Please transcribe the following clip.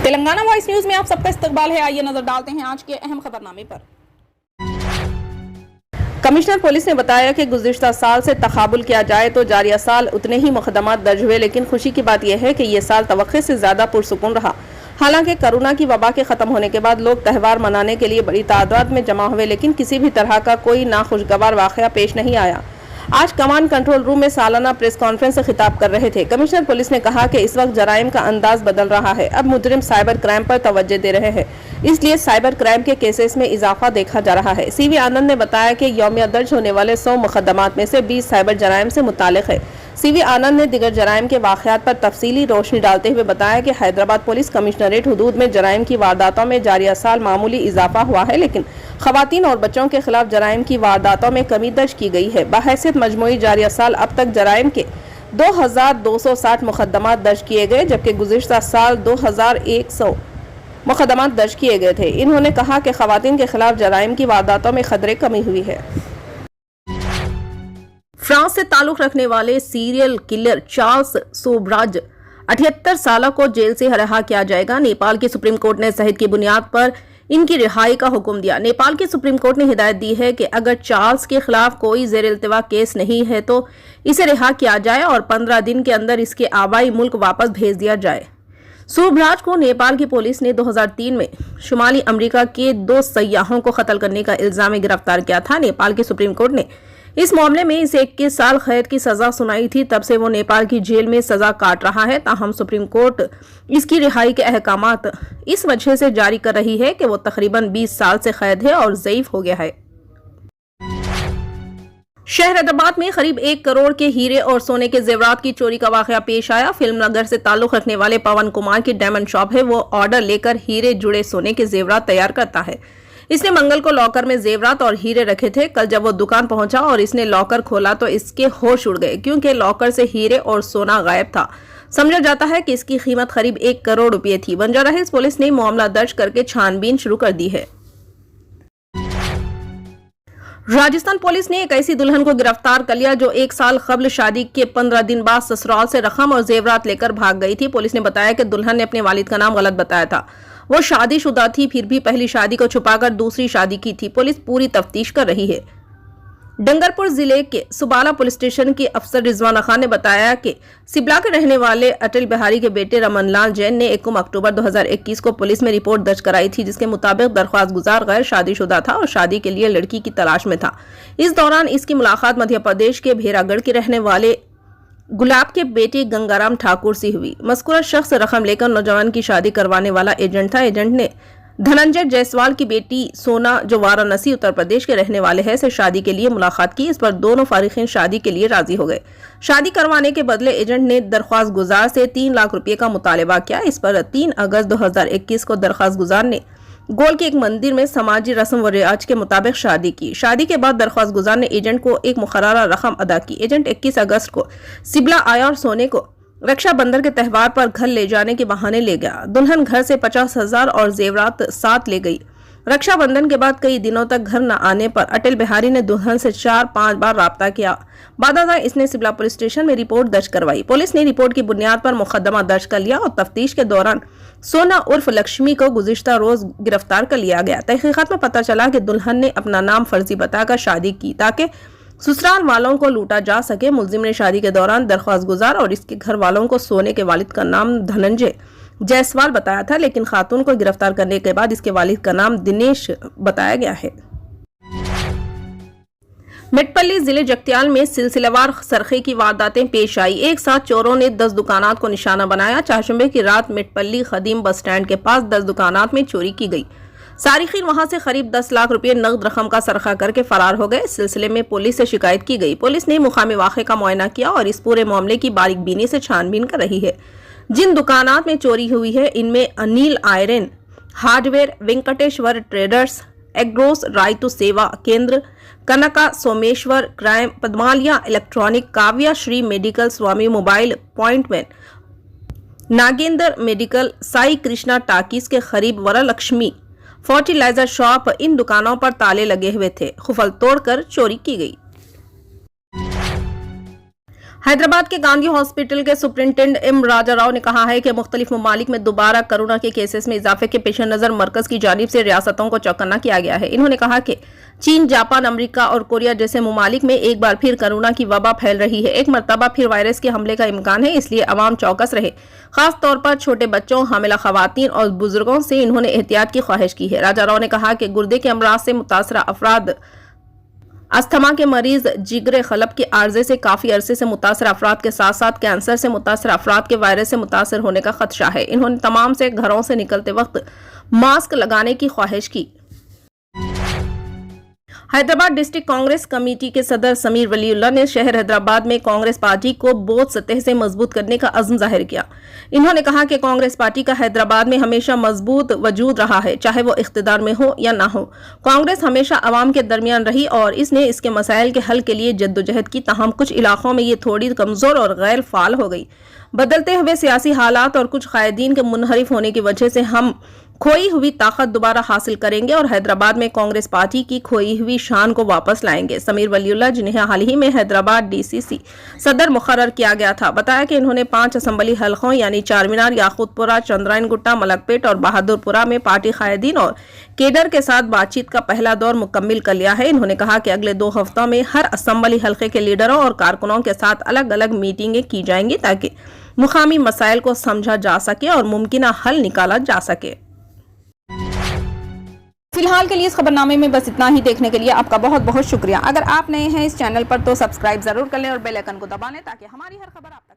Telangana voice news में आप सबका इस्तकबाल है। आइए नजर डालते हैं आज के अहम खबरनामे पर। कमिश्नर पुलिस ने बताया कि गुज़िश्ता साल से तकाबुल किया जाए तो जारिया साल उतने ही मुकदमात दर्ज हुए, लेकिन खुशी की बात यह है कि ये साल तवक्के से ज्यादा पुरसुकून रहा। हालांकि कोरोना की वबा के खत्म होने के बाद लोग त्यौहार मनाने के लिए बड़ी तादाद में जमा हुए, लेकिन किसी भी तरह का कोई नाखुशगवार वाकया पेश नहीं आया। आज कमांड कंट्रोल रूम में सालाना प्रेस कॉन्फ्रेंस से खिताब कर रहे थे। कमिश्नर पुलिस ने कहा कि इस वक्त जराइम का अंदाज बदल रहा है। अब मुजरिम साइबर क्राइम पर तवज्जो दे रहे हैं, इसलिए साइबर क्राइम के केसेस में इजाफा देखा जा रहा है। सीवी आनंद ने बताया कि यौमिया दर्ज होने वाले 100 मुकदमात में से 20 साइबर जराइम से मुतालिक है। सीवी आनंद ने दिगर जराइम के वाक़यात पर तफसीली रोशनी डालते हुए बताया कि हैदराबाद पुलिस कमिश्नरेट हुदूद में जराइम की वारदातों में जारिया साल मामूली इजाफा हुआ है, लेकिन खवातीन और बच्चों के खिलाफ जराइम की वारदातों में कमी दर्ज की गई है। बहैसियत मजमूई जारिया साल अब तक जराइम के 2260 मुकदमात दर्ज किए गए, जबकि गुज़िश्ता साल 2100 मुकदमात दर्ज किए गए थे। इन्होंने कहा कि खवातीन के खिलाफ जराइम की वारदातों में खतरे कमी हुई है। फ्रांस से ताल्लुक रखने वाले सीरियल किलर चार्ल्स सोब्राज 78 साल को जेल से रिहा किया जाएगा। नेपाल की सुप्रीम कोर्ट ने शहीद की बुनियाद पर इनकी रिहाई का हुक्म दिया। नेपाल की सुप्रीम कोर्ट ने हिदायत दी है कि अगर चार्ल्स के खिलाफ कोई जेर इल्तिवा केस नहीं है तो इसे रिहा किया जाए और 15 दिन के अंदर इसके आबाई मुल्क वापस भेज दिया जाए। सोब्राज को नेपाल की पुलिस ने 2003 में शुमाली अमेरिका के 2 सयाहों को कत्ल करने का इल्जाम में गिरफ्तार किया था। नेपाल की सुप्रीम कोर्ट ने इस मामले में इसे 21 साल कैद की सजा सुनाई थी। तब से वो नेपाल की जेल में सजा काट रहा है। ताहम सुप्रीम कोर्ट इसकी रिहाई के अहकामात इस वजह से जारी कर रही है कि वो तकरीबन 20 साल से कैद है और ज़ईफ हो गया है। शहर हैदराबाद में करीब 1 करोड़ के हीरे और सोने के जेवरात की चोरी का वाकया पेश आया। फिल्म नगर से ताल्लुक रखने वाले पवन कुमार की डायमंड शॉप है। वो ऑर्डर लेकर हीरे जुड़े सोने के जेवरात तैयार करता है। इसने मंगल को लॉकर में जेवरात और हीरे रखे थे। कल जब वो दुकान पहुंचा और इसने लॉकर खोला तो इसके होश उड़ गए, क्योंकि लॉकर से हीरे और सोना गायब था। समझा जाता है कि इसकी कीमत करीब 1 करोड़ रुपए थी। बंजारा हिल्स पुलिस ने मामला दर्ज करके छानबीन शुरू कर दी है। राजस्थान पुलिस ने एक ऐसी दुल्हन को गिरफ्तार कर लिया जो 1 साल कबल शादी के 15 दिन बाद ससुराल से रकम और जेवरात लेकर भाग गई थी। पुलिस ने बताया कि दुल्हन ने अपने वालिद का नाम गलत बताया था। वो शादीशुदा थी, फिर भी पहली शादी को छुपाकर दूसरी शादी की थी। पुलिस पूरी तफ्तीश कर रही है। डंगरपुर जिले के सुबाला पुलिस स्टेशन के अफसर रिजवाना खान ने बताया कि सिबला के रहने वाले अटल बिहारी के बेटे रमनलाल जैन ने 1 अक्टूबर 2021 को पुलिस में रिपोर्ट दर्ज कराई थी, जिसके मुताबिक दरख्वास्त गुजार गैर शादीशुदा था और शादी के लिए लड़की की तलाश में था। इस दौरान इसकी मुलाकात मध्य प्रदेश के भेरागढ़ के रहने वाले गुलाब के बेटे गंगाराम ठाकुर से हुई। मज़कूरा शख्स रकम लेकर नौजवान की शादी करवाने वाला एजेंट था। एजेंट ने धनंजय जायसवाल की बेटी सोना, जो वाराणसी उत्तर प्रदेश के रहने वाले हैं, से शादी के लिए मुलाकात की। इस पर दोनों फारिकीन शादी के लिए राजी हो गए। शादी करवाने के बदले एजेंट ने दरख्वास्त गुजार से 3 लाख रुपए का मुतालबा किया। इस पर 3 अगस्त 2021 को दरख्वास्त गुजार ने गोल के एक मंदिर में समाजी रस्म व रिवाज के मुताबिक शादी की। शादी के बाद दरख्वास्त गुजार ने एजेंट को एक मुकर्ररा रकम अदा की। एजेंट 21 अगस्त को सिबला आया और सोने को रक्षाबंधन के त्यौहार पर घर ले जाने के बहाने ले गया। दुल्हन घर से 50,000 और जेवरात साथ ले गई। रक्षाबंधन के बाद कई दिनों तक घर न आने पर अटल बिहारी ने दुल्हन से 4-5 बार राब्ता किया। बादशाह इसने सिबला पुलिस स्टेशन में रिपोर्ट दर्ज करवाई। पुलिस ने रिपोर्ट की बुनियाद पर मुकदमा दर्ज कर लिया और तफ्तीश के दौरान सोना उर्फ लक्ष्मी को गुज़िश्ता रोज गिरफ्तार कर लिया गया। तहकीकात में पता चला कि दुल्हन ने अपना नाम फर्जी बताकर शादी की ताकि ससुराल वालों को लूटा जा सके। मुलजिम ने शादी के दौरान दरख्वास्त गुजार और इसके घर वालों को सोने के वालिद का नाम धनंजय जायसवाल बताया था, लेकिन खातून को गिरफ्तार करने के बाद इसके वालिद का नाम दिनेश बताया गया है। मेटपल्ली जिले जगत्याल में सिलसिलेवार सरखे की वारदातें पेश आई। एक साथ चोरों ने 10 दुकानात को निशाना बनाया। चारशंबे की रात मेटपल्ली खदीम बस स्टैंड के पास 10 दुकानात में चोरी की गई। सारिकीन वहां से करीब 10 लाख रुपए नकद रकम का सरखा करके फरार हो गए। इस सिलसिले में पुलिस से शिकायत की गई। पुलिस ने मुकामी वाक़े का मुआयना किया और इस पूरे मामले की बारीकबीनी से छानबीन कर रही है। जिन दुकानात में चोरी हुई है इनमें Anil iron hardware, Venkateshwar traders, agros Raitu Seva Kendra, Kanaka Someshwar crime, Padmaliya electronic, Kavya Shri medical, Swami mobile appointment, Nagendra medical, Sai Krishna talkies के करीब वरलक्ष्मी फर्टिलाइजर शॉप। इन दुकानों पर ताले लगे हुए थे। खुफल तोड़कर चोरी की गई। हैदराबाद के गांधी हॉस्पिटल के सुप्रिंटेंडेंट एम राजा राव ने कहा है कि मुख्तलिफ ममालिक में दोबारा कोरोना के केसेस में इजाफे के पेश नजर मरकज की जानिब से रियासतों को चौकन्ना किया गया है। इन्होंने कहा कि चीन, जापान, अमेरिका और कोरिया जैसे ममालिक में एक बार फिर कोरोना की वबा फैल रही है। एक मरतबा फिर वायरस के हमले का इम्कान है, इसलिए अवाम चौकस रहे। खास तौर पर छोटे बच्चों, हामिला खवातीन और बुजुर्गों से इन्होंने एहतियात की ख्वाहिश की है। राजा राव ने कहा कि गुर्दे के अमराज से मुतासरा अफराद, अस्थमा के मरीज, जिगर खलब के आर्जे से काफी अरसे से मुतासर अफराद के साथ साथ कैंसर से मुतासर अफराद के वायरस से मुतासर होने का खदशा है। इन्होंने तमाम से घरों से निकलते वक्त मास्क लगाने की ख्वाहिश की। हैदराबाद डिस्ट्रिक्ट कांग्रेस कमेटी के सदर समीर वलीउल्लाह ने शहर हैदराबाद में कांग्रेस पार्टी को बौद्ध सतह से मजबूत करने का अज़्म जाहिर किया। इन्होंने कहा कि कांग्रेस पार्टी का हैदराबाद में हमेशा मजबूत वजूद रहा है, चाहे वो इख्तिदार में हो या ना हो। कांग्रेस हमेशा अवाम के दरमियान रही और इसने इसके मसाइल के हल के लिए जद्दोजहद की, ताहम कुछ इलाकों में ये थोड़ी कमजोर और गैर फाल हो गई। बदलते हुए सियासी हालात और कुछ कायदीन के मुनहरिफ होने की वजह से हम खोई हुई ताकत दोबारा हासिल करेंगे और हैदराबाद में कांग्रेस पार्टी की खोई हुई शान को वापस लाएंगे। समीर वलीउल्लाह, जिन्हें हाल ही में हैदराबाद डीसीसी सदर मुकर्रर किया गया था, बताया कि इन्होंने 5 असम्बली हलकों यानी चारमीनार, याकूतपुरा, चंद्रायन गुट्टा, मलकपेट और बहादुरपुरा में पार्टी कायदीन और केडर के साथ बातचीत का पहला दौर मुकम्मिल कर लिया है। इन्होंने कहा कि अगले 2 हफ्तों में हर असम्बली हल्के के लीडरों और कारकुनों के साथ अलग अलग मीटिंगें की जाएंगी ताकि मुकामी मसाइल को समझा जा सके और मुमकिन हल निकाला जा सके। फिलहाल के लिए इस खबरनामे में बस इतना ही। देखने के लिए आपका बहुत बहुत शुक्रिया। अगर आप नए हैं इस चैनल पर तो सब्सक्राइब जरूर कर लें और बेल आइकन को दबा लें ताकि हमारी हर खबर आप तक